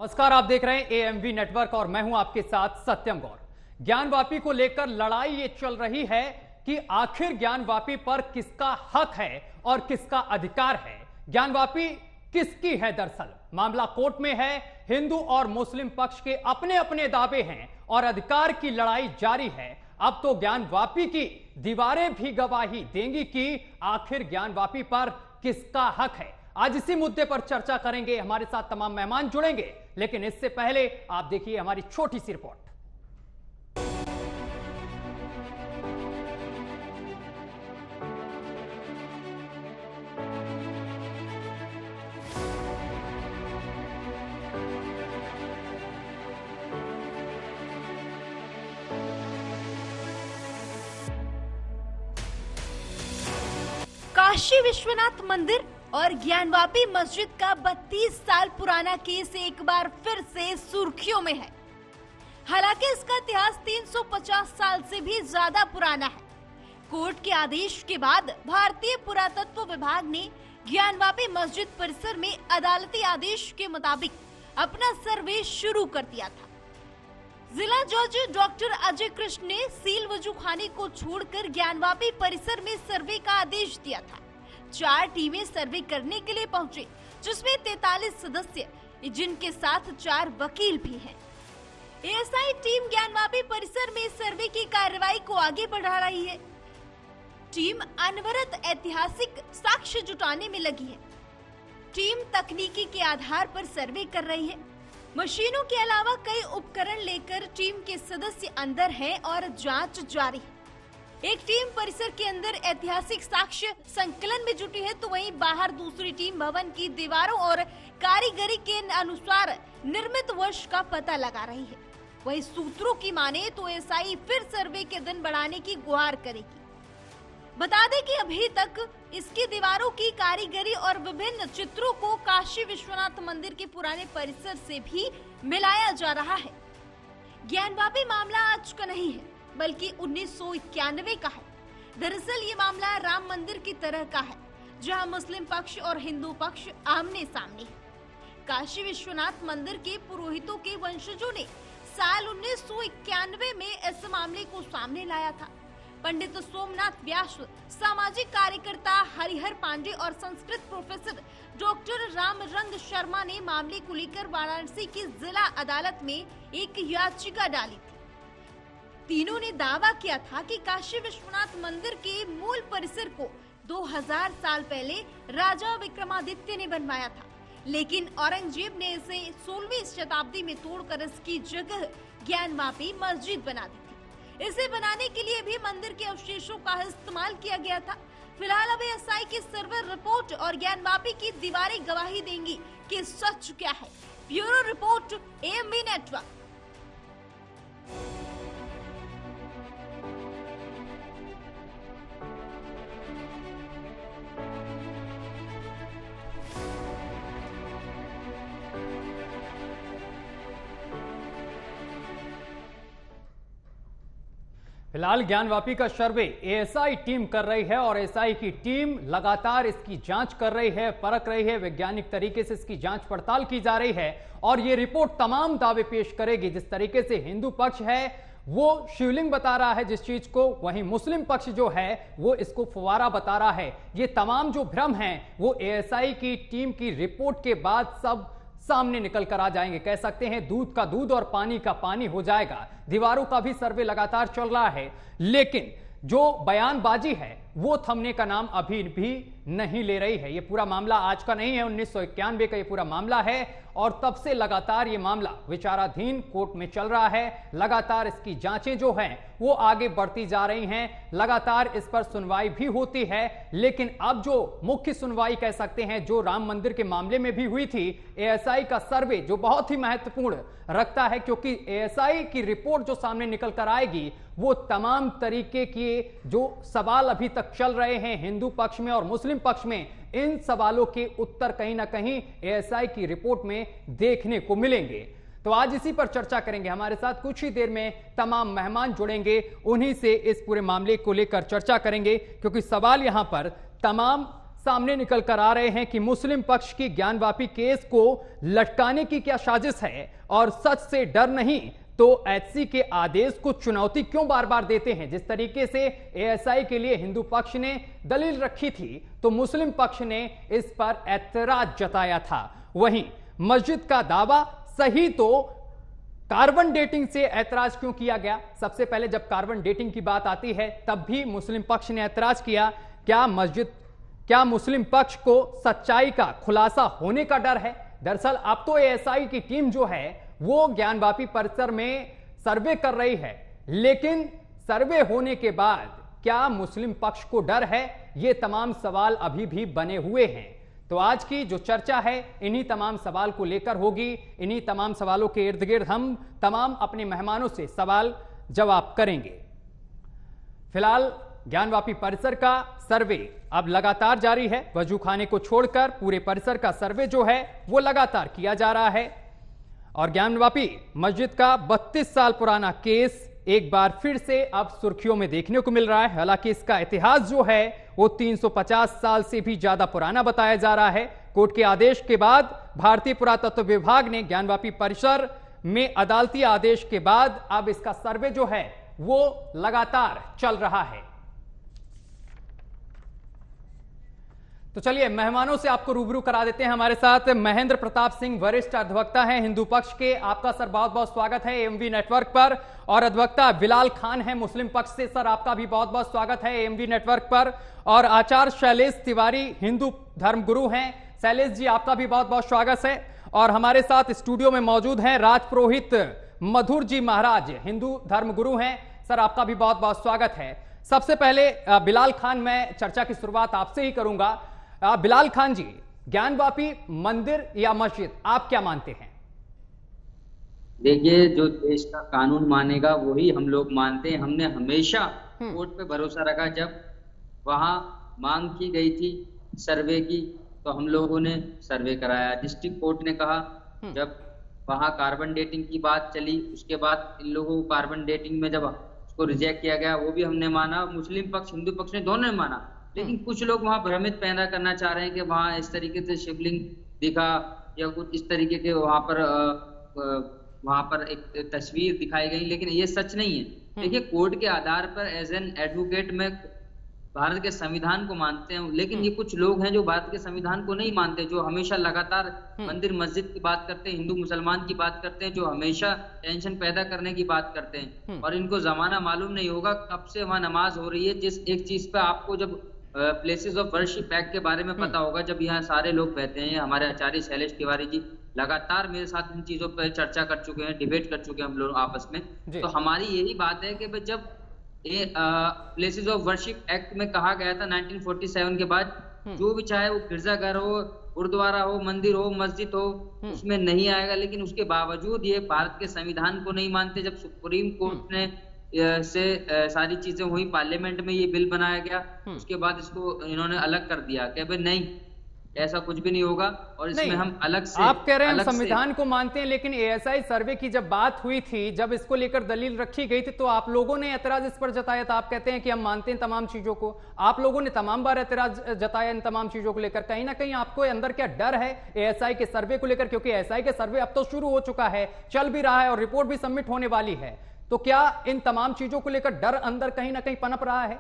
नमस्कार, आप देख रहे हैं एएमवी नेटवर्क और मैं हूं आपके साथ सत्यम गौर। ज्ञानवापी को लेकर लड़ाई ये चल रही है कि आखिर ज्ञानवापी पर किसका हक है और किसका अधिकार है। ज्ञानवापी किसकी है? दरअसल मामला कोर्ट में है। हिंदू और मुस्लिम पक्ष के अपने अपने दावे हैं और अधिकार की लड़ाई जारी है। अब तो ज्ञानवापी की दीवारें भी गवाही देंगी कि आखिर ज्ञानवापी पर किसका हक है। आज इसी मुद्दे पर चर्चा करेंगे। हमारे साथ तमाम मेहमान जुड़ेंगे, लेकिन इससे पहले आप देखिए हमारी छोटी सी रिपोर्ट। काशी विश्वनाथ मंदिर और ज्ञानवापी मस्जिद का 32 साल पुराना केस एक बार फिर से सुर्खियों में है। हालांकि इसका इतिहास 350 साल से भी ज्यादा पुराना है। कोर्ट के आदेश के बाद भारतीय पुरातत्व विभाग ने ज्ञानवापी मस्जिद परिसर में अदालती आदेश के मुताबिक अपना सर्वे शुरू कर दिया था। जिला जज डॉक्टर अजय कृष्ण ने सील वजूखाने को छोड़कर ज्ञानवापी परिसर में सर्वे का आदेश दिया था। 4 टीमें सर्वे करने के लिए पहुंचे, जिसमें 43 सदस्य, जिनके साथ 4 वकील भी हैं। एएसआई टीम ज्ञानवापी परिसर में सर्वे की कार्रवाई को आगे बढ़ा रही है। टीम अनवरत ऐतिहासिक साक्ष्य जुटाने में लगी है। टीम तकनीकी के आधार पर सर्वे कर रही है। मशीनों के अलावा कई उपकरण लेकर टीम के सदस्य अंदर हैं और जांच जारी है। एक टीम परिसर के अंदर ऐतिहासिक साक्ष्य संकलन में जुटी है, तो वहीं बाहर दूसरी टीम भवन की दीवारों और कारीगरी के अनुसार निर्मित वर्ष का पता लगा रही है। वहीं सूत्रों की माने तो एएसआई फिर सर्वे के दिन बढ़ाने की गुहार करेगी। बता दें कि अभी तक इसकी दीवारों की कारीगरी और विभिन्न चित्रों को काशी विश्वनाथ मंदिर के पुराने परिसर से भी मिलाया जा रहा है। ज्ञानवापी मामला आज का नहीं है, बल्कि 1991 का है। दरअसल ये मामला राम मंदिर की तरह का है, जहां मुस्लिम पक्ष और हिंदू पक्ष आमने सामने है। काशी विश्वनाथ मंदिर के पुरोहितों के वंशजों ने साल 1991 में इस मामले को सामने लाया था। पंडित सोमनाथ व्यास, सामाजिक कार्यकर्ता हरिहर पांडे और संस्कृत प्रोफेसर डॉक्टर रामरंग शर्मा ने मामले को लेकर वाराणसी की जिला अदालत में एक याचिका डाली थी। तीनों ने दावा किया था कि काशी विश्वनाथ मंदिर के मूल परिसर को 2000 साल पहले राजा विक्रमादित्य ने बनवाया था, लेकिन औरंगजेब ने इसे 16वीं शताब्दी में तोड़कर इसकी जगह ज्ञानवापी मस्जिद बना दी थी। इसे बनाने के लिए भी मंदिर के अवशेषों का इस्तेमाल किया गया था। फिलहाल अब एएसआई की सर्वे रिपोर्ट और ज्ञानवापी की दीवारें गवाही देंगी कि सच क्या है। Bureau report, AMV network. फिलहाल ज्ञानवापी का सर्वे एएसआई टीम कर रही है और एएसआई की टीम लगातार इसकी जांच कर रही है, परख रही है। वैज्ञानिक तरीके से इसकी जांच पड़ताल की जा रही है और ये रिपोर्ट तमाम दावे पेश करेगी। जिस तरीके से हिंदू पक्ष है वो शिवलिंग बता रहा है जिस चीज को, वहीं मुस्लिम पक्ष जो है वो इसको फुवारा बता रहा है। ये तमाम जो भ्रम है वो एएसआई की टीम की रिपोर्ट के बाद सब सामने निकल कर आ जाएंगे। कह सकते हैं दूध का दूध और पानी का पानी हो जाएगा। दीवारों का भी सर्वे लगातार चल रहा है, लेकिन जो बयानबाजी है वो थमने का नाम अभी भी नहीं ले रही है। ये पूरा मामला आज का नहीं है, 1991 का ये पूरा मामला है और तब से लगातार ये मामला विचाराधीन कोर्ट में चल रहा है। लगातार इसकी जांचें जो हैं वो आगे बढ़ती जा रही हैं, लगातार इस पर सुनवाई भी होती है। लेकिन अब जो मुख्य सुनवाई कह सकते हैं जो राम मंदिर के मामले में भी हुई थी, एएसआई का सर्वे जो बहुत ही महत्वपूर्ण रखता है, क्योंकि एएसआई की रिपोर्ट जो सामने निकल कर आएगी वो तमाम तरीके के जो सवाल अभी तक चल रहे हैं हिंदू पक्ष में और मुस्लिम पक्ष में, इन सवालों के उत्तर कहीं ना कहीं एएसआई की रिपोर्ट में देखने को मिलेंगे। तो आज इसी पर चर्चा करेंगे। हमारे साथ कुछ ही देर में तमाम मेहमान जुड़ेंगे, उन्हीं से इस पूरे मामले को लेकर चर्चा करेंगे, क्योंकि सवाल यहां पर तमाम सामने निकल कर आ रहे हैं कि मुस्लिम पक्ष की ज्ञानवापी केस को लटकाने की क्या साजिश है और सच से डर नहीं तो एचसी के आदेश को चुनौती क्यों बार बार देते हैं। जिस तरीके से एएसआई के लिए हिंदू पक्ष ने दलील रखी थी तो मुस्लिम पक्ष ने इस पर ऐतराज जताया था। वहीं मस्जिद का दावा सही तो कार्बन डेटिंग से ऐतराज क्यों किया गया। सबसे पहले जब कार्बन डेटिंग की बात आती है तब भी मुस्लिम पक्ष ने ऐतराज किया। क्या मुस्लिम पक्ष को सच्चाई का खुलासा होने का डर है। दरअसल अब तो एएसआई की टीम जो है वो ज्ञानवापी परिसर में सर्वे कर रही है, लेकिन सर्वे होने के बाद क्या मुस्लिम पक्ष को डर है, ये तमाम सवाल अभी भी बने हुए हैं। तो आज की जो चर्चा है इन्हीं तमाम सवाल को लेकर होगी। इन्हीं तमाम सवालों के इर्द गिर्द हम तमाम अपने मेहमानों से सवाल जवाब करेंगे। फिलहाल ज्ञानवापी परिसर का सर्वे अब लगातार जारी है। वजू खाने को छोड़कर पूरे परिसर का सर्वे जो है वो लगातार किया जा रहा है और ज्ञानवापी मस्जिद का 32 साल पुराना केस एक बार फिर से अब सुर्खियों में देखने को मिल रहा है। हालांकि इसका इतिहास जो है वो 350 साल से भी ज्यादा पुराना बताया जा रहा है। कोर्ट के आदेश के बाद भारतीय पुरातत्व विभाग ने ज्ञानवापी परिसर में अदालती आदेश के बाद अब इसका सर्वे जो है वो लगातार चल रहा है। तो चलिए मेहमानों से आपको रूबरू करा देते हैं। हमारे साथ महेंद्र प्रताप सिंह वरिष्ठ अधिवक्ता हैं हिंदू पक्ष के। आपका सर बहुत बहुत स्वागत है एएमवी नेटवर्क पर। और अधिवक्ता बिलाल खान है मुस्लिम पक्ष से। सर आपका भी बहुत बहुत स्वागत है एएमवी नेटवर्क पर। और आचार्य शैलेश तिवारी हिंदू धर्मगुरु हैं। शैलेश जी आपका भी बहुत बहुत स्वागत है। और हमारे साथ स्टूडियो में मौजूद हैं राजपुरोहित मधुर जी महाराज हिंदू धर्मगुरु हैं। सर आपका भी बहुत बहुत स्वागत है। सबसे पहले बिलाल खान, मैं चर्चा की शुरुआत आपसे ही करूंगा। बिलाल खान जी, ज्ञानवापी मंदिर या मस्जिद आप क्या मानते हैं? देखिए, जो देश का कानून मानेगा वही हम लोग मानते हैं। हमने हमेशा कोर्ट पे भरोसा रखा। जब वहां मांग की गई थी सर्वे की तो हम लोगों ने सर्वे कराया। डिस्ट्रिक्ट कोर्ट ने कहा, जब वहां कार्बन डेटिंग की बात चली उसके बाद इन लोगों को कार्बन डेटिंग में जब उसको रिजेक्ट किया गया वो भी हमने माना। मुस्लिम पक्ष हिंदू पक्ष ने दोनों ने माना। लेकिन कुछ लोग वहां भ्रमित पैदा करना चाह रहे हैं कि वहां इस तरीके से शिवलिंग दिखा या कुछ इस तरीके के वहां पर एक तस्वीर दिखाई गई, लेकिन ये सच नहीं है। देखिए, कोर्ट के आधार पर एज एन एडवोकेट में भारत के संविधान को मानते हैं, लेकिन ये कुछ लोग हैं जो भारत के संविधान को नहीं मानते, जो हमेशा लगातार मंदिर मस्जिद की बात करते हैं, हिंदू मुसलमान की बात करते हैं, जो हमेशा टेंशन पैदा करने की बात करते हैं। और इनको जमाना मालूम नहीं होगा कब से वहां नमाज हो रही है। जिस एक चीज पे आपको जब प्लेसेस ऑफ वर्शिप एक्ट के बारे में पता होगा, जब यहाँ सारे लोग कहते हैं, हमारे आचार्य शैलेश तिवारी जी लगातार मेरे साथ इन चीजों पर चर्चा कर चुके हैं, डिबेट कर चुके हैं हम लोग आपस में। तो हमारी यही बात है कि जब ये प्लेसेस ऑफ वर्शिप एक्ट में कहा गया था 1947 के बाद, जो भी चाहे वो गिरजाघर हो, गुरुद्वारा हो, मंदिर हो, मस्जिद हो, उसमें नहीं आएगा। लेकिन उसके बावजूद ये भारत के संविधान को नहीं मानते। जब सुप्रीम कोर्ट ने से सारी चीजें हुई, पार्लियामेंट में ये बिल बनाया गया, उसके बाद इसको इन्होंने अलग कर दिया कि भाई नहीं, ऐसा कुछ भी नहीं होगा। और इसमें हम अलग से, आप कह रहे हैं संविधान को मानते हैं, लेकिन एएसआई सर्वे की जब बात हुई थी, जब इसको लेकर दलील रखी गई थी, तो आप लोगों ने ऐतराज इस पर जताया था। आप कहते हैं कि हम मानते हैं तमाम चीजों को। आप लोगों ने तमाम बार ऐतराज जताया इन तमाम चीजों को लेकर। कहीं ना कहीं आपको अंदर क्या डर है एएसआई के सर्वे को लेकर? क्योंकि एएसआई के सर्वे अब तो शुरू हो चुका है, चल भी रहा है और रिपोर्ट भी सबमिट होने वाली है। तो क्या इन तमाम चीजों को लेकर डर अंदर कहीं ना कहीं पनप रहा है?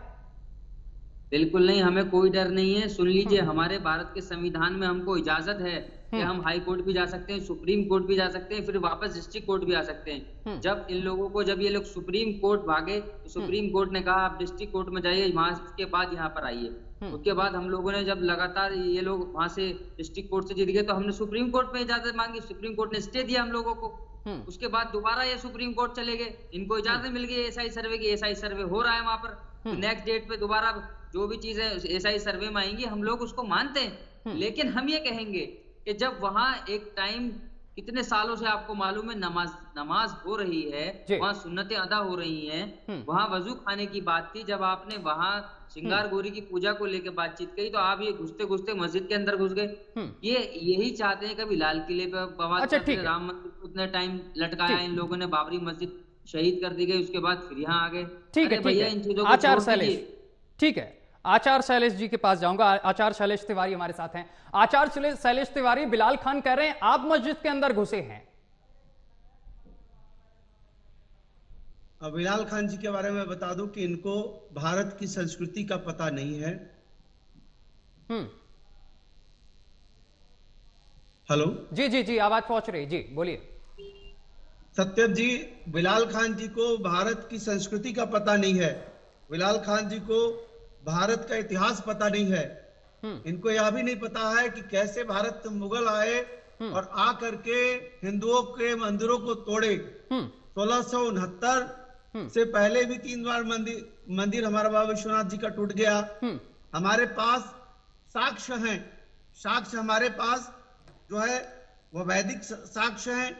बिल्कुल नहीं, हमें कोई डर नहीं है। सुन लीजिए, हमारे भारत के संविधान में हमको इजाजत है कि हम हाई कोर्ट भी जा सकते हैं, सुप्रीम कोर्ट भी जा सकते हैं, फिर वापस डिस्ट्रिक्ट कोर्ट भी आ सकते हैं। जब इन लोगों को, जब ये लोग सुप्रीम कोर्ट भागे तो सुप्रीम कोर्ट ने कहा आप डिस्ट्रिक्ट कोर्ट में जाइए, वहां के बाद यहाँ पर आइए। उसके बाद हम लोगों ने जब लगातार ये लोग वहां से डिस्ट्रिक्ट कोर्ट से जीत गए तो हमने सुप्रीम कोर्ट में इजाजत मांगी, सुप्रीम कोर्ट ने स्टे दिया हम लोगों को। उसके बाद दोबारा ये सुप्रीम कोर्ट चले गए, इनको इजाजत मिल गई एएसआई सर्वे की, एएसआई सर्वे हो रहा है वहां पर। नेक्स्ट डेट पे दोबारा जो भी चीजें एएसआई सर्वे में आएंगी हम लोग उसको मानते हैं। लेकिन हम ये कहेंगे कि जब वहां एक टाइम, कितने सालों से आपको मालूम है नमाज हो रही है, वहां सुन्नतें अदा हो रही हैं, वहां वजू खाने की बात थी, जब आपने वहां श्रृंगार गौरी की पूजा को लेकर बातचीत करी तो आप ये घुसते घुसते मस्जिद के अंदर घुस गए। ये यही चाहते हैं, कभी लाल किले पे बवाल करते, राम मंदिर को उतना टाइम लटकाया इन लोगों ने, बाबरी मस्जिद शहीद कर दी गई, उसके बाद फिर यहाँ आ गए। ठीक है भैया, इन चीजों को आचार्य शैलेश, ठीक है, आचार्य शैलेश जी के पास जाऊंगा। आचार्य शैलेश तिवारी हमारे साथ हैं। आचार्य शैलेश तिवारी, बिलाल खान कह रहे हैं आप मस्जिद के अंदर घुसे हैं। बिलाल खान जी के बारे में बता दूं कि इनको भारत की संस्कृति का पता नहीं है। हेलो जी जी जी, आवाज पहुंच रही, जी बोलिए। सत्यम जी, बिलाल खान जी को भारत की संस्कृति का पता नहीं है। बिलाल खान जी को भारत का इतिहास पता नहीं है। इनको यह भी नहीं पता है कि कैसे भारत मुगल आए और आकर के हिंदुओं के मंदिरों को तोड़े। 1669 से पहले भी 3 बार मंदिर हमारा बाबा विश्वनाथ जी का टूट गया। हमारे पास साक्ष्य हैं, साक्ष्य हमारे पास जो है वो वैदिक साक्ष्य हैं,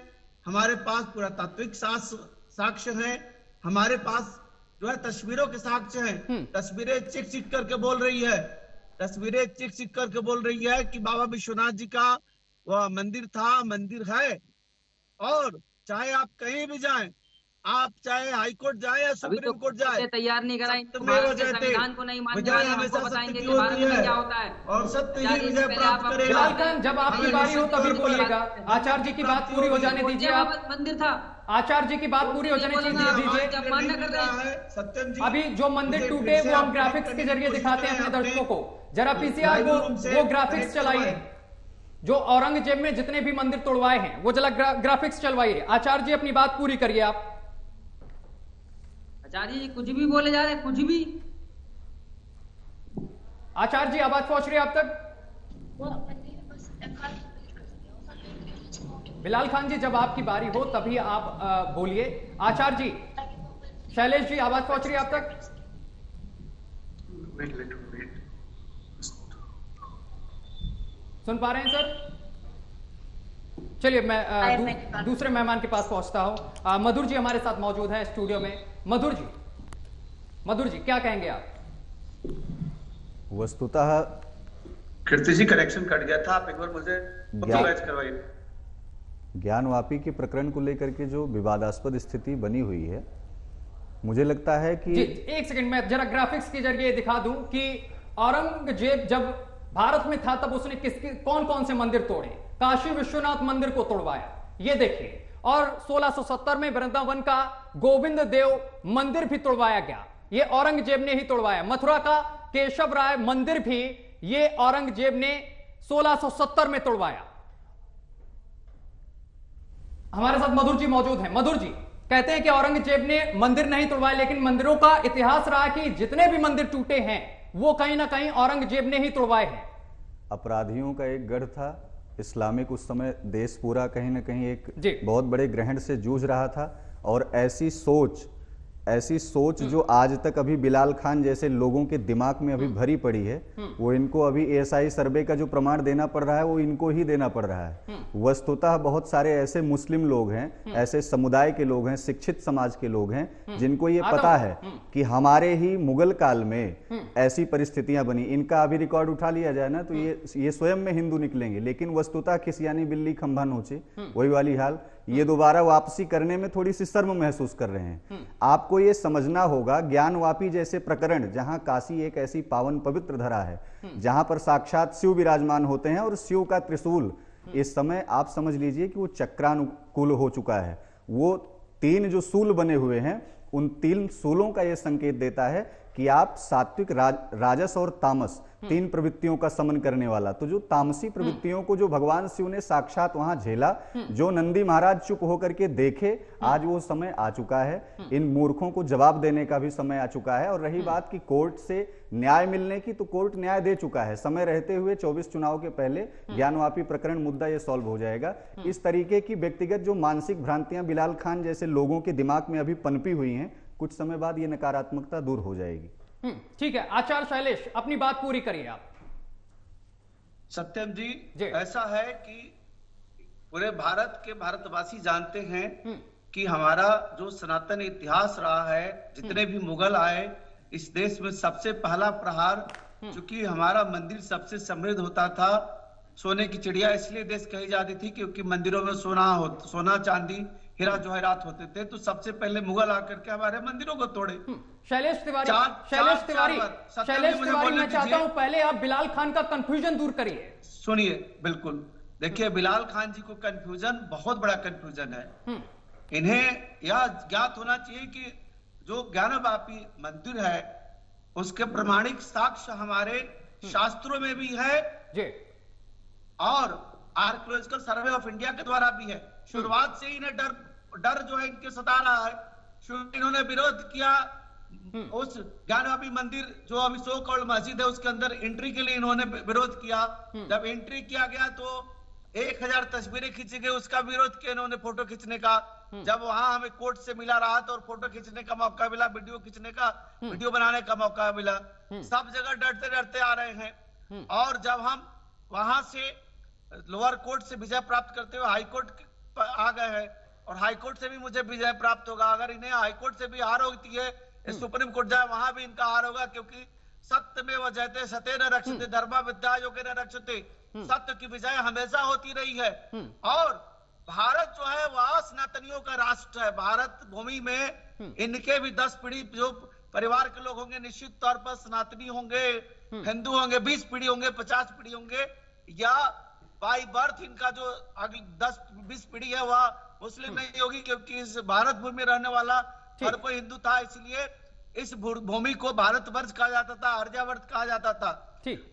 हमारे पास पुरातात्विक साक्ष्य हैं, हमारे पास जो है तस्वीरों के साक्ष्य हैं। तस्वीरें चिक करके बोल रही है, तस्वीरें चिक करके बोल रही है कि बाबा विश्वनाथ जी का वह मंदिर था, मंदिर है। और चाहे आप कहीं भी जाएं, आप चाहे हाई कोर्ट जाए या सुप्रीम कोर्ट जाए, तैयार नहीं कराई, संविधान को नहीं मानने वाले हमेशा बताएंगे कि भारत में क्या होता है और सत्य ही विजय प्राप्त करेगा। बिलाल खान, जब आपकी बारी हो तभी बोलिएगा। आचार्य जी की बात पूरी हो जाने दीजिए। आप मंदिर था, आचार्य जी की बात पूरी हो जाने दीजिए। सत्यम जी, अभी जो मंदिर टूटे वो हम ग्राफिक्स के जरिए दिखाते हैं अपने दर्शकों को। जरा पीसीआर वो ग्राफिक्स चलाइए, जो औरंगजेब में जितने भी मंदिर तोड़वाए हैं वो जरा ग्राफिक्स चलवाइए। आचार्य जी अपनी बात पूरी करिए आप। आचार्य जी कुछ भी बोले जा रहे हैं, कुछ भी। आचार्य जी आवाज पहुंच रही है आप तक? बिलाल खान जी, जब आपकी बारी हो तभी आप बोलिए। आचार्य जी, शैलेश जी आवाज पहुंच रही है आप तक? सुन पा रहे हैं सर? चलिए मैं दूसरे मेहमान के पास पहुंचता हूं। मधुर जी हमारे साथ मौजूद हैं स्टूडियो में। मधुर जी क्या कहेंगे आप? वस्तुतः कीर्ति जी कनेक्शन कट गया था, आप एक बार मुझे मैच करवाइए। ज्ञानवापी के प्रकरण को लेकर के जो विवादास्पद स्थिति बनी हुई है, मुझे लगता है कि जी, एक सेकंड में जरा ग्राफिक्स के जरिए दिखा दूं कि औरंगजेब जब भारत में था तब उसने कौन कौन से मंदिर तोड़े। काशी विश्वनाथ मंदिर को तोड़वाया, ये देखिए। और 1670 में वृंदावन का गोविंद देव मंदिर भी तोड़वाया गया, ये औरंगजेब ने ही तोड़वाया। मथुरा का केशव राय मंदिर भी ये औरंगजेब ने 1670 में तोड़वाया। हमारे साथ मधुर जी मौजूद हैं। मधुर जी कहते हैं कि औरंगजेब ने मंदिर नहीं तोड़वाए, लेकिन मंदिरों का इतिहास रहा कि जितने भी मंदिर टूटे हैं वो कहीं ना कहीं औरंगजेब ने ही तोड़वाए हैं। अपराधियों का एक गढ़ था इस्लामिक। उस समय देश पूरा कहीं ना कहीं एक बहुत बड़े ग्रहण से जूझ रहा था, और ऐसी सोच जो आज तक अभी बिलाल खान जैसे लोगों के दिमाग में अभी भरी पड़ी है, वो इनको अभी एएसआई सर्वे का जो प्रमाण देना पड़ रहा है वो इनको ही देना पड़ रहा है। वस्तुतः बहुत सारे ऐसे मुस्लिम लोग हैं, ऐसे समुदाय के लोग हैं, शिक्षित समाज के लोग हैं, जिनको ये पता है कि हमारे ही मुगल काल में ऐसी परिस्थितियां बनी। इनका अभी रिकॉर्ड उठा लिया जाए ना तो ये स्वयं में हिंदू निकलेंगे, लेकिन वस्तुतः खिसियानी बिल्ली खंभा नोचे, वही वाली हाल। ये दोबारा वापसी करने में थोड़ी सी शर्म महसूस कर रहे हैं। आपको ये समझना होगा, ज्ञानवापी जैसे प्रकरण, जहां काशी एक ऐसी पावन पवित्र धरा है जहां पर साक्षात शिव विराजमान होते हैं, और शिव का त्रिशूल इस समय आप समझ लीजिए कि वो चक्रानुकूल हो चुका है। वो 3 जो सूल बने हुए हैं, उन 3 सूलों का यह संकेत देता है कि आप सात्विक, राजस और तामस 3 प्रवृत्तियों का समन करने वाला। तो जो तामसी प्रवृत्तियों को जो भगवान शिव ने साक्षात वहां झेला, जो नंदी महाराज चुप होकर के देखे, आज वो समय आ चुका है। इन मूर्खों को जवाब देने का भी समय आ चुका है। और रही बात कि कोर्ट से न्याय मिलने की, तो कोर्ट न्याय दे चुका है। समय रहते हुए 24 चुनाव के पहले ज्ञानवापी प्रकरण मुद्दा ये सॉल्व हो जाएगा। इस तरीके की व्यक्तिगत जो मानसिक भ्रांतियां बिलाल खान जैसे लोगों के दिमाग में अभी पनपी हुई हैं, कुछ समय बाद ये नकारात्मकता दूर हो जाएगी। ठीक है, आचार्य शैलेश अपनी बात पूरी करिए आप। सत्यम जी, ऐसा है कि पूरे भारत के भारतवासी जानते हैं कि हमारा जो सनातन इतिहास रहा है, जितने भी मुगल आए इस देश में, सबसे पहला प्रहार, चूंकि हमारा मंदिर सबसे समृद्ध होता था, सोने की चिड़िया इसलिए देश कही जाती थी क्योंकि मंदिरों में सोना चांदी हीरा जवाहरात होते थे, तो सबसे पहले मुगल आकर के हमारे मंदिरों को तोड़े। शैलेश तिवारी मैं चाहता हूं पहले आप बिलाल खान का कंफ्यूजन दूर करिए। सुनिए, बिल्कुल देखिए, बिलाल खान जी को कंफ्यूजन, बहुत बड़ा कंफ्यूजन है। इन्हें यह ज्ञात होना चाहिए कि जो ज्ञानवापी मंदिर है उसके प्रमाणिक साक्ष्य हमारे शास्त्रों में भी है जी, और आर्कियोलॉजिकल सर्वे ऑफ इंडिया के द्वारा भी है। शुरुआत से ही इन्हें डर जो है इनके सता रहा है। इन्होंने विरोध किया उस ज्ञानवापी मंदिर जो अभी सो कॉल्ड मस्जिद है उसके अंदर एंट्री के लिए इन्होंने विरोध किया। जब एंट्री किया गया तो 1000 तस्वीरें खींची गई, उसका विरोध किया इन्होंने फोटो खींचने का। जब वहां हमें कोर्ट से मिला रहा था और फोटो खींचने का मौका मिला, वीडियो खींचने का, वीडियो बनाने का मौका मिला, सब जगह डरते डरते आ रहे हैं। और जब हम वहां से लोअर कोर्ट से विजय प्राप्त करते हुए हाई कोर्ट आ गए हैं, और हाई कोर्ट से भी मुझे विजय प्राप्त होगा। अगर इन्हें हाई कोर्ट से भी हार होती है, सुप्रीम कोर्ट जाए वहां भी इनका हार होगा, क्योंकि सत्यमेव जयते, सतेन रक्षते धर्मा विद्या योगेन रक्षते, सत्य की विजय हमेशा होती रही है। और भारत जो है वह सनातनियों का राष्ट्र है। भारत भूमि में इनके भी 10 पीढ़ी जो परिवार के लोग होंगे निश्चित तौर पर सनातनी होंगे, हिंदू होंगे, 20 पीढ़ी होंगे, 50 पीढ़ी होंगे, या बाई बर्थ इनका जो अगली 10-20 पीढ़ी है वह मुस्लिम नहीं होगी, क्योंकि इस भारत भूमि में रहने वाला हर कोई हिंदू था। इसलिए इस भूमि को भारतवर्ष कहा जाता था, आर्यावर्त कहा जाता था।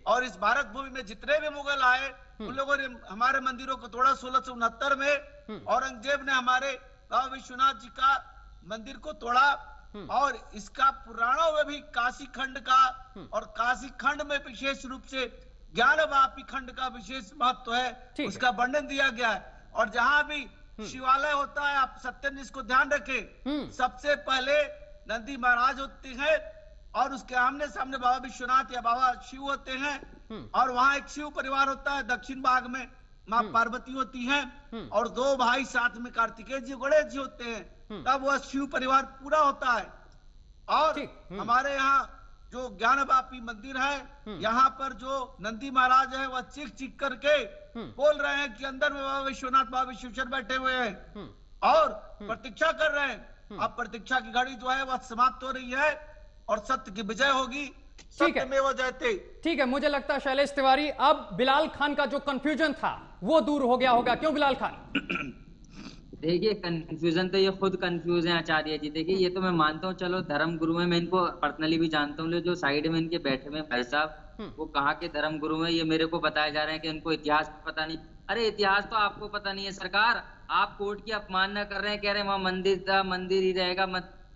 और इस भारत भूमि में जितने भी मुगल आए उन लोगों ने हमारे मंदिरों को तोड़ा। 1669 में औरंगजेब ने हमारे बाबा विश्वनाथ जी का मंदिर को तोड़ा, और इसका पुराणों में भी काशी खंड का और काशी खंड में विशेष रूप से ज्ञानवापी खंड का विशेष महत्व है, उसका वर्णन दिया गया है। और जहां भी शिवालय होता है, आप सत्यन इसको ध्यान रखें, सबसे पहले नंदी महाराज होते हैं और उसके आमने सामने बाबा विश्वनाथ या बाबा शिव होते हैं, और वहां एक शिव परिवार होता है। दक्षिण भाग में मां पार्वती होती हैं, और 2 भाई साथ में कार्तिकेय जी, गणेश जी होते हैं, तब वह शिव परिवार पूरा होता है। और हमारे यहाँ जो ज्ञानवापी मंदिर है, यहाँ पर जो नंदी महाराज है वह चीख चीख करके बोल रहे हैं कि अंदर में बाबा विश्वनाथ, बाबा विश्वेश्वर बैठे हुए हैं और प्रतीक्षा कर रहे हैं। अब प्रतीक्षा की घड़ी जो है वह समाप्त हो रही है और सत्य की विजय होगी। सत्यमेव जयते। ठीक है, मुझे लगता है शैलेश तिवारी अब बिलाल खान का जो कंफ्यूजन था वो दूर हो गया होगा। क्यों बिलाल खान? देखिए, कंफ्यूजन तो ये खुद कंफ्यूज है आचार्य जी। देखिए, ये तो मैं मानता हूँ, चलो धर्म गुरु है, मैं इनको पर्सनली भी जानता हूँ। जो साइड में इनके बैठे हुए भाई साहब, वो कहाँ के धर्म गुरु है, ये मेरे को बताया जा रहे हैं कि उनको इतिहास पता नहीं। अरे इतिहास तो आपको पता नहीं है सरकार। आप कोर्ट की अपमानना कर रहे हैं, कह रहे हैं वहां मंदिर था, मंदिर ही रहेगा।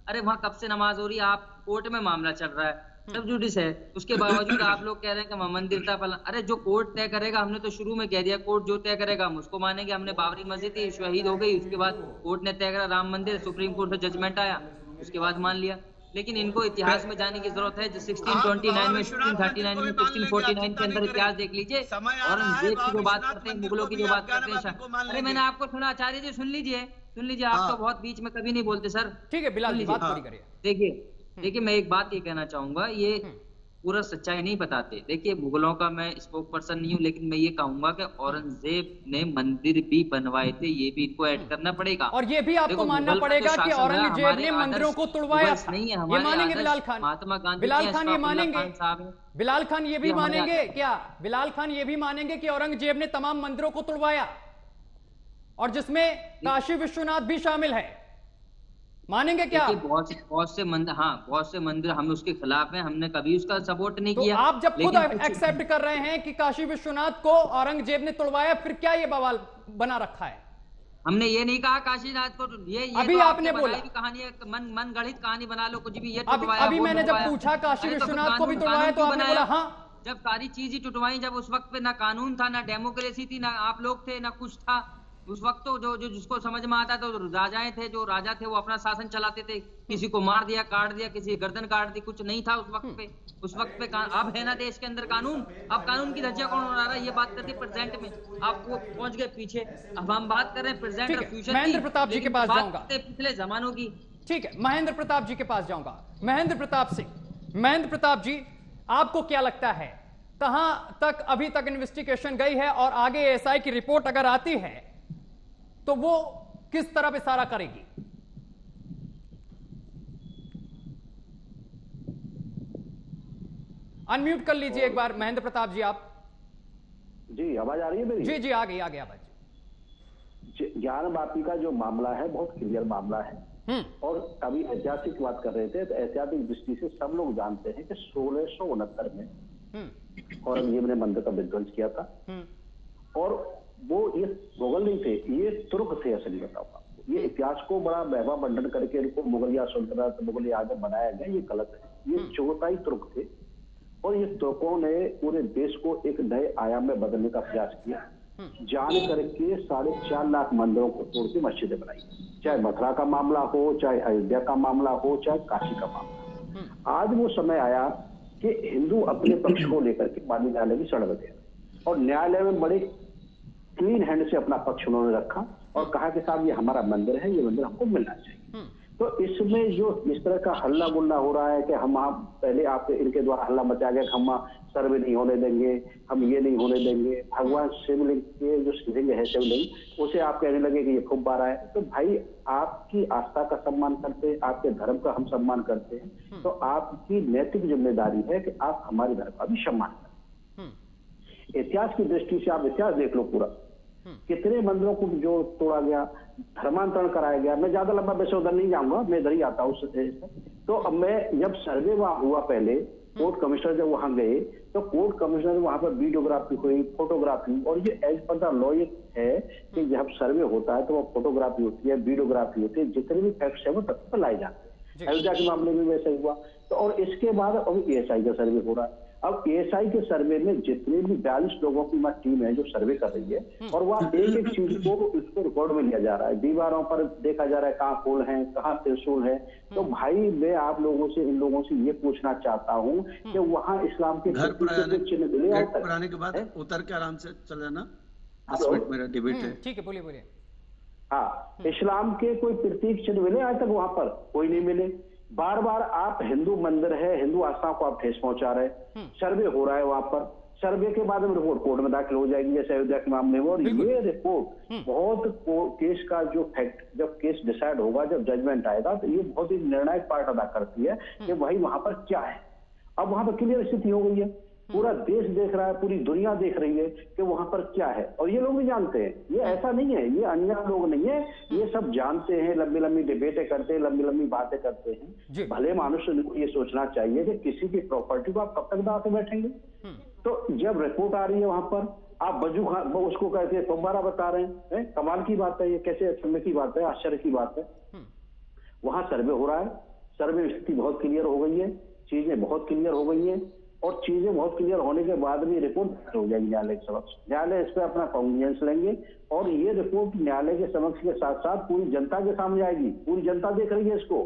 अरे वहां कब से नमाज हो रही है? आप कोर्ट में मामला चल रहा है, सब जुडिस है, उसके बावजूद आप लोग कह रहे हैं कि वहां मंदिर था फला। अरे जो कोर्ट तय करेगा, हमने तो शुरू में कह दिया, कोर्ट जो तय करेगा हम उसको मानेंगे। हमने बाबरी मस्जिद थी, शहीद हो गई, उसके बाद कोर्ट ने तय करा राम मंदिर, सुप्रीम कोर्ट से जजमेंट आया, उसके बाद मान लिया। लेकिन इनको इतिहास में जाने की जरूरत है। 1629 में, 1639 में, 1649 के अंदर इतिहास देख लीजिए। औरंगजेब की जो बात करते हैं, मुगलों की जो बात करते हैं, अरे मैंने आपको सुना आचार्य जी, सुन लीजिए। आप तो बहुत बीच में कभी नहीं बोलते सर। ठीक है बिलाल जी, बात पूरी करिए। देखिए मैं एक बात ये कहना चाहूंगा, ये पूरा सच्चाई नहीं बताते। देखिए, मुगलों का मैं स्पोक पर्सन नहीं हूँ, लेकिन मैं ये कहूंगा कि औरंगजेब ने मंदिर भी बनवाए थे, ये भी इनको ऐड करना पड़ेगा। और ये भी आपको मानना पड़ेगा कि औरंगजेब ने मंदिरों को तोड़वाया नहीं है। ये मानेंगे बिलाल खान? महात्मा गांधी, बिलाल खान ये मानेंगे? बिलाल खान ये भी मानेंगे क्या? बिलाल खान ये भी मानेंगे कि औरंगजेब ने तमाम मंदिरों को तोड़वाया, और जिसमें काशी विश्वनाथ भी शामिल है? मानेंगे क्या? बहुत से मंदिर हम उसके खिलाफ हैं, हमने कभी उसका सपोर्ट नहीं किया। आप जब खुद एक्सेप्ट कर रहे हैं कि काशी विश्वनाथ को औरंगजेब ने तोड़वाया, फिर क्या ये बवाल बना रखा है? हमने ये नहीं कहा काशीनाथ को, ये अभी तो आपने बोला कहानी, मन गढ़ित कहानी बना लो कुछ भी। ये अभी मैंने जब पूछा काशी विश्वनाथ को भी तोड़वाया तो आपने बोला हाँ। जब सारी चीज ही टुटवाई, जब उस वक्त पे ना कानून था, ना डेमोक्रेसी थी, ना आप लोग थे, ना कुछ था उस वक्त। तो जो जिसको समझ में आता तो राजाएं थे, जो राजा थे वो अपना शासन चलाते थे। किसी को मार दिया, काट दिया, किसी गर्दन काट दी, कुछ नहीं था उस वक्त पे। अब है ना देश के अंदर कानून। अब कानून की धज्जियां कौन उड़ा रहा है? ये बात करती प्रेजेंट में, आपको पहुंच गए पीछे। अब हम बात कर रहे हैं प्रेजेंट और फ्यूचर की। महेंद्र प्रताप जी के पास जाऊंगा, पिछले जमानों की। ठीक है, महेंद्र प्रताप जी के पास जाऊंगा। महेंद्र प्रताप सिंह, महेंद्र प्रताप जी, आपको क्या लगता है कहां तक अभी तक इन्वेस्टिगेशन गई है, और आगे एएसआई की रिपोर्ट अगर आती है तो वो किस तरफ इशारा करेगी? अनम्यूट कर लीजिए एक बार महेंद्र प्रताप जी आप। जी आवाज आ रही है मेरी? जी जी आ गई आवाज। ज्ञान वापी का जो मामला है बहुत क्लियर मामला है। और अभी ऐतिहासिक बात कर रहे थे, तो ऐतिहासिक दृष्टि से सब लोग जानते हैं कि 1669 में औरंगजेब ने मंदिर का विध्वंस किया था। और वो ये मुगल नहीं थे, ये तुर्क थे। असली बताओ आपको, ये इतिहास को बड़ा वैभव मंडन करके इनको मुगलिया सल्तनत, मुगल आजम बनाया गया, ये गलत है। ये चुगताई तुर्क थे और ये तुर्कों ने पूरे देश को एक नए आयाम में बदलने का प्रयास किया। जान करके 4.5 लाख मंदिरों को तोड़ के मस्जिदें बनाई, चाहे मथुरा का मामला हो, चाहे अयोध्या का मामला हो, चाहे काशी का मामला। आज वो समय आया कि हिंदू अपने पक्ष को लेकर के माननीय न्यायालय की शरण में और न्यायालय में बड़े क्लीन हैंड से अपना पक्ष उन्होंने रखा और कहा कि साहब ये हमारा मंदिर है, ये मंदिर हमको मिलना चाहिए। तो इसमें जो इस तरह का हल्ला गुल्ला हो रहा है कि हम पहले आपके इनके द्वारा हल्ला मचा गया कि हम सर्वे नहीं होने देंगे, हम ये नहीं होने देंगे, भगवान शिवलिंग के जो शिवलिंग है शिवलिंग उसे आप कहने लगे कि ये खूब बारा है। तो भाई आपकी आस्था का सम्मान करते हैं, आपके धर्म का हम सम्मान करते हैं, तो आपकी नैतिक जिम्मेदारी है कि आप हमारे धर्म का भी सम्मान करें। इतिहास की दृष्टि से आप इतिहास देख लो पूरा, कितने मंदिरों को जो तोड़ा गया, धर्मांतरण कराया गया। मैं ज्यादा लंबा विषय उधर नहीं जाऊंगा, मैं इधर ही आता हूँ। तो अब मैं जब सर्वे वहां हुआ, पहले कोर्ट कमिश्नर जब वहां गए तो कोर्ट कमिश्नर वहां पर वीडियोग्राफी हुई, फोटोग्राफी, और ये एज पर द लॉ है कि जब सर्वे होता है तो वो फोटोग्राफी होती है, वीडियोग्राफी होती है, जितने भी फैक्ट्स है वो तथ्य पर लाए जाते हैं। अयोध्या के मामले में वैसा हुआ। तो और इसके बाद अब ASI का सर्वे हो रहा है। अब ASI के सर्वे में जितने भी 42 लोगों की टीम है जो सर्वे कर रही है, और वहाँ एक एक चीज को इसको रिकॉर्ड में लिया जा रहा है। दीवारों पर देखा जा रहा है कहाँ फूल है, कहाँ त्रिशूल है। तो भाई मैं आप लोगों से, इन लोगों से ये पूछना चाहता हूँ कि वहाँ इस्लाम के घर पर आने के बाद उतर के आराम से चल जाना, 10 मिनट मेरा डिबेट है। ठीक है, बोलिए बोलिए। हाँ, इस्लाम के कोई प्रतीक चिन्ह मिले आज तक? वहां पर कोई नहीं मिले। बार बार आप हिंदू मंदिर है, हिंदू आस्थाओं को आप ठेस पहुंचा रहे। सर्वे हो रहा है वहां पर, सर्वे के बाद में रिपोर्ट कोर्ट में दाखिल हो जाएगी जैसे अयोध्या के मामले में। और ये रिपोर्ट बहुत केस का जो फैक्ट, जब केस डिसाइड होगा, जब जजमेंट आएगा, तो ये बहुत ही निर्णायक पार्ट अदा करती है कि भाई वहां पर क्या है। अब वहां पर क्लियर स्थिति हो गई है, पूरा देश देख रहा है, पूरी दुनिया देख रही है कि वहां पर क्या है। और ये लोग भी जानते हैं, ये ऐसा नहीं है, ये अनजान लोग नहीं है, ये सब जानते हैं। लंबी लंबी डिबेटें करते हैं, लंबी लंबी बातें करते हैं। भले मनुष्य को ये सोचना चाहिए कि किसी की प्रॉपर्टी को आप कब तक दांव पे बैठेंगे। तो जब रिपोर्ट आ रही है वहां पर, आप बजू उसको कहते हैं फव्वारा बता रहे हैं। कमाल की बात है, ये कैसे अचंभे की बात है, आश्चर्य की बात है। वहां सर्वे हो रहा है, सर्वे स्थिति बहुत क्लियर हो गई है, चीजें बहुत क्लियर हो गई है। और चीजें बहुत क्लियर होने के बाद भी रिपोर्ट हो जाएगी न्यायालय के समक्ष। न्यायालय इस पर अपना कॉन्ग्नियंस लेंगे और ये रिपोर्ट न्यायालय के समक्ष के साथ साथ पूरी जनता के सामने आएगी। पूरी जनता देख रही है इसको,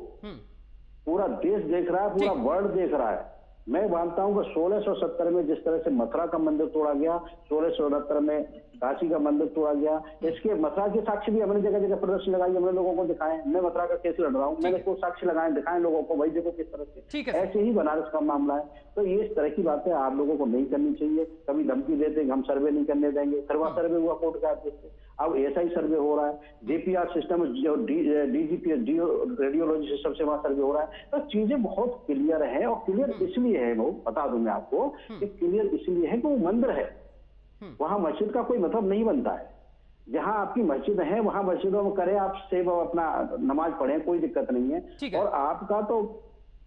पूरा देश देख रहा है, पूरा वर्ल्ड देख रहा है। मैं मानता हूं कि 1670 में जिस तरह से मथुरा का मंदिर तोड़ा गया, 1669 में काशी का मंदिर तोड़ा गया, इसके मथुरा के साक्ष्य भी हमने जगह जगह प्रदर्शन लगाई, हमने लोगों को दिखाए। मैं मथुरा का केस लड़ रहा हूँ, मैंने को साक्ष्य लगाए, दिखाए लोगों को, भाई देखो किस तरह से। ऐसे ही बनारस का मामला है। तो ये इस तरह की बातें आप लोगों को नहीं करनी चाहिए। कभी धमकी देते हैं हम सर्वे नहीं करने देंगे, फिर वह सर्वे हुआ कोर्ट का आदेश से। अब ASI सर्वे हो रहा है, DPR सिस्टम जो DGP रेडियोलॉजी सिस्टम से वहां सर्वे हो रहा है। तो चीजें बहुत क्लियर है। और क्लियर इसलिए है, वो बता दूं मैं आपको कि क्लियर इसलिए है कि वो मंदिर है, वहां मस्जिद का कोई मतलब नहीं बनता है। जहां आपकी मस्जिद है वहां मस्जिदों में करें आप सेव, अपना नमाज पढ़ें, कोई दिक्कत नहीं है। और आपका तो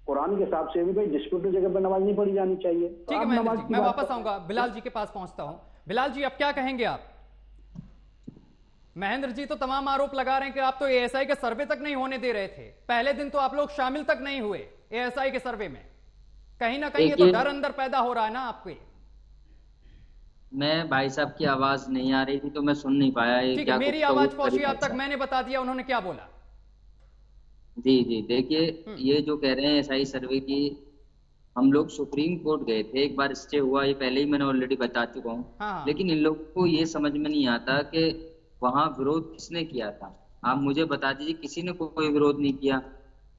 कुरान के हिसाब से भी भाई डिस्प्यूटेड जगह पर नमाज नहीं पढ़ी जानी चाहिए। ठीक है, मैं वापस आऊंगा, बिलाल जी के पास पहुंचता हूं। बिलाल जी, अब क्या कहेंगे आप? महेंद्र जी तो तमाम आरोप लगा रहे हैं कि आप तो ASI के सर्वे तक नहीं होने दे रहे थे। पहले दिन तो आप लोग शामिल तक नहीं हुए ASI के सर्वे में। कहीं ना कहीं ये तो डर अंदर पैदा हो रहा है ना आपके। मैं भाई साहब की आवाज नहीं आ रही थी तो मैं सुन नहीं पाया। ठीक है, मेरी आवाज पहुंची आप तक, मैंने बता दिया उन्होंने क्या बोला। जी जी, देखिए ये जो कह रहे हैं ASI सर्वे की, हम लोग सुप्रीम कोर्ट गए थे, एक बार स्टे हुआ, ये पहले ही मैंने ऑलरेडी बता चुका हूँ। हाँ। लेकिन इन लोगों को ये समझ में नहीं आता कि वहां विरोध किसने किया था। आप मुझे बता दीजिए, किसी ने कोई विरोध नहीं किया।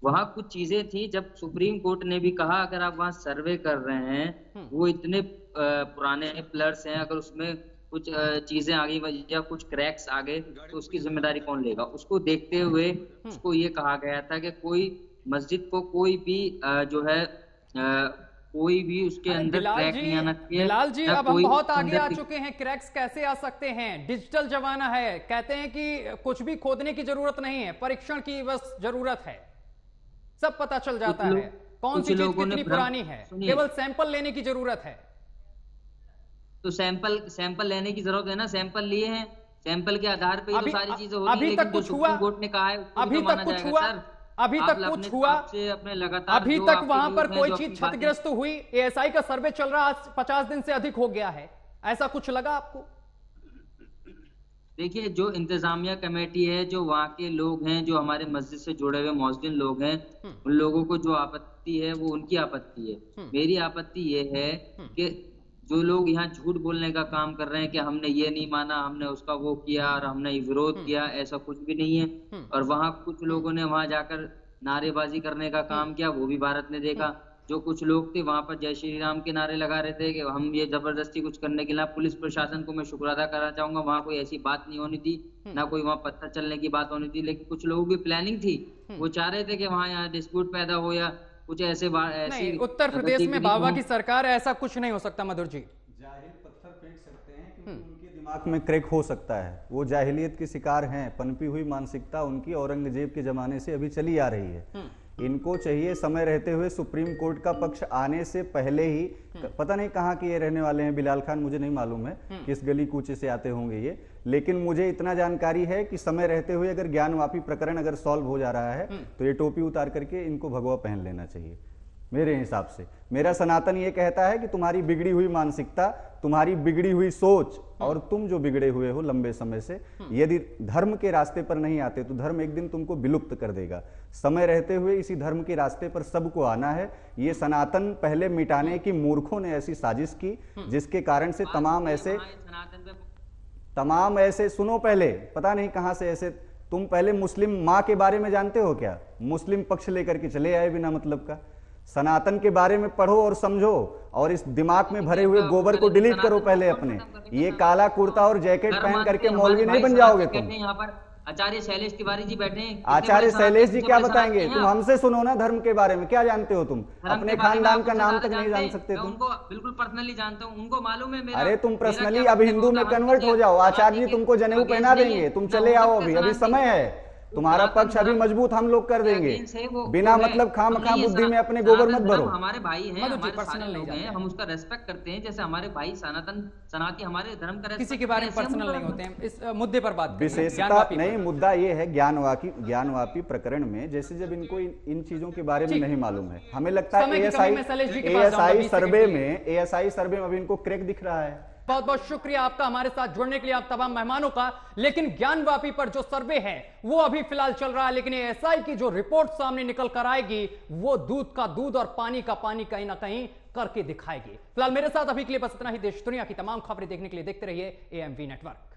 वहां कुछ चीजें थी, जब सुप्रीम कोर्ट ने भी कहा अगर आप वहां सर्वे कर रहे हैं, वो इतने पुराने पिलर्स हैं, अगर उसमें कुछ चीजें आ गई या कुछ क्रैक्स आ गए तो उसकी जिम्मेदारी कौन लेगा। उसको देखते हुए उसको ये कहा गया था कि कोई मस्जिद को कोई भी जो है कोई भी उसके अंदर क्रैक नहीं आना चाहिए। बिलाल जी, अब हम बहुत आगे आ चुके हैं, क्रैक्स कैसे आ सकते हैं? डिजिटल जमाना है, कहते हैं कि कुछ भी खोदने की जरूरत नहीं है, परीक्षण की बस जरूरत है, सब पता चल जाता है कौन सी चीज कितनी पुरानी है, केवल सैंपल लेने की जरूरत है। तो सैंपल लेने की जरूरत है ना, सैंपल लिए हैं, सैंपल के आधार पे तो सारी चीजें होती है। अभी तक कुछ हुआ? कोर्ट ने कहा है अभी तक कुछ हुआ? अभी तक कुछ हुआ? अपने लगातार अभी तक वहां पर कोई चीज क्षतिग्रस्त हुई? एएसआई का सर्वे चल रहा, 50 दिन से अधिक हो गया है, ऐसा कुछ लगा आपको? देखिए, जो इंतजामिया कमेटी है, जो वहाँ के लोग हैं, जो हमारे मस्जिद से जुड़े हुए मौजूद लोग हैं, उन लोगों को जो आपत्ति है वो उनकी आपत्ति है। मेरी आपत्ति ये है कि जो लोग यहाँ झूठ बोलने का काम कर रहे हैं कि हमने ये नहीं माना, हमने उसका वो किया और हमने विरोध किया, ऐसा कुछ भी नहीं है। और वहाँ कुछ लोगों ने वहां जाकर नारेबाजी करने का काम किया, वो भी भारत ने देखा। जो कुछ लोग थे वहां पर जय श्री राम के नारे लगा रहे थे कि हम ये जबरदस्ती कुछ करने के लिए, पुलिस प्रशासन को मैं शुक्र अदा करना चाहूंगा, वहां कोई ऐसी बात नहीं होनी थी, ना कोई वहां पत्थर चलने की बात होनी थी। लेकिन कुछ लोगों की प्लानिंग थी, वो चाह रहे थे कि वहां यहाँ डिस्प्यूट पैदा हो या कुछ ऐसे उत्तर प्रदेश में बाबा की सरकार है, ऐसा कुछ नहीं हो सकता। मधुर जी, जाहिल पत्थर फेंक सकते हैं क्योंकि उनके दिमाग में क्रैक हो सकता है, वो जाहिलियत के शिकार हैं, पनपी हुई मानसिकता उनकी औरंगजेब के जमाने से अभी चली आ रही है। इनको चाहिए समय रहते हुए सुप्रीम कोर्ट का पक्ष आने से पहले ही, पता नहीं कहाँ के ये रहने वाले हैं बिलाल खान, मुझे नहीं मालूम है किस गली कूचे से आते होंगे ये, लेकिन मुझे इतना जानकारी है कि समय रहते हुए अगर ज्ञानवापी प्रकरण अगर सॉल्व हो जा रहा है तो ये टोपी उतार करके इनको भगवा पहन लेना चाहिए मेरे हिसाब से। मेरा सनातन ये कहता है कि तुम्हारी बिगड़ी हुई मानसिकता, तुम्हारी बिगड़ी हुई सोच और तुम जो बिगड़े हुए हो लंबे समय से, यदि धर्म के रास्ते पर नहीं आते तो धर्म एक दिन तुमको विलुप्त कर देगा। समय रहते हुए इसी धर्म के रास्ते पर सबको आना है। ये सनातन पहले मिटाने की मूर्खों ने ऐसी साजिश की जिसके कारण से तमाम ऐसे सुनो, पहले पता नहीं कहां से ऐसे, तुम पहले मुस्लिम माँ के बारे में जानते हो क्या? मुस्लिम पक्ष लेकर के चले आए बिना मतलब का। सनातन के बारे में पढ़ो और समझो और इस दिमाग में भरे हुए गोबर को डिलीट करो पहले अपने। ये काला कुर्ता और जैकेट पहन करके मौलवी नहीं बन जाओगे तुम। यहाँ पर आचार्य शैलेश तिवारी जी बैठे हैं। आचार्य शैलेश जी क्या बताएंगे? तुम हमसे सुनो ना, धर्म के बारे में क्या जानते हो तुम? अपने खानदान का नाम तक नहीं जान सकते तुम। उनको बिल्कुल पर्सनली जानता हूँ, उनको मालूम है मेरा। अरे तुम पर्सनली अब हिंदू में कन्वर्ट हो जाओ, आचार्य जी तुमको जनेऊ पहना देंगे, तुम चले आओ, अभी समय है, तुम्हारा पक्ष अभी मजबूत हम लोग कर देंगे। बिना मतलब खामखा बुद्धि में अपने गोबर मत भरो। हमारे भाई हैं, हमारे सारे लोग हैं, हम उसका रेस्पेक्ट करते हैं जैसे हमारे भाई सनातन हमारे धर्म का। किसी के बारे में पर्सनल नहीं होते हैं, इस मुद्दे पर बात विशेषता नहीं, मुद्दा ये है ज्ञानवापी प्रकरण में, जैसे जब इनको इन चीजों के बारे में नहीं मालूम है, हमें लगता है एएसआई सर्वे में अभी इनको क्रैक दिख रहा है। बहुत बहुत शुक्रिया आपका हमारे साथ जुड़ने के लिए, आप तमाम मेहमानों का। लेकिन ज्ञानवापी पर जो सर्वे है वो अभी फिलहाल चल रहा है, लेकिन एएसआई की जो रिपोर्ट सामने निकल कर आएगी वो दूध का दूध और पानी का पानी कहीं ना कहीं करके दिखाएगी। फिलहाल मेरे साथ अभी के लिए बस इतना ही। देश दुनिया की तमाम खबरें देखने के लिए देखते रहिए AMV नेटवर्क।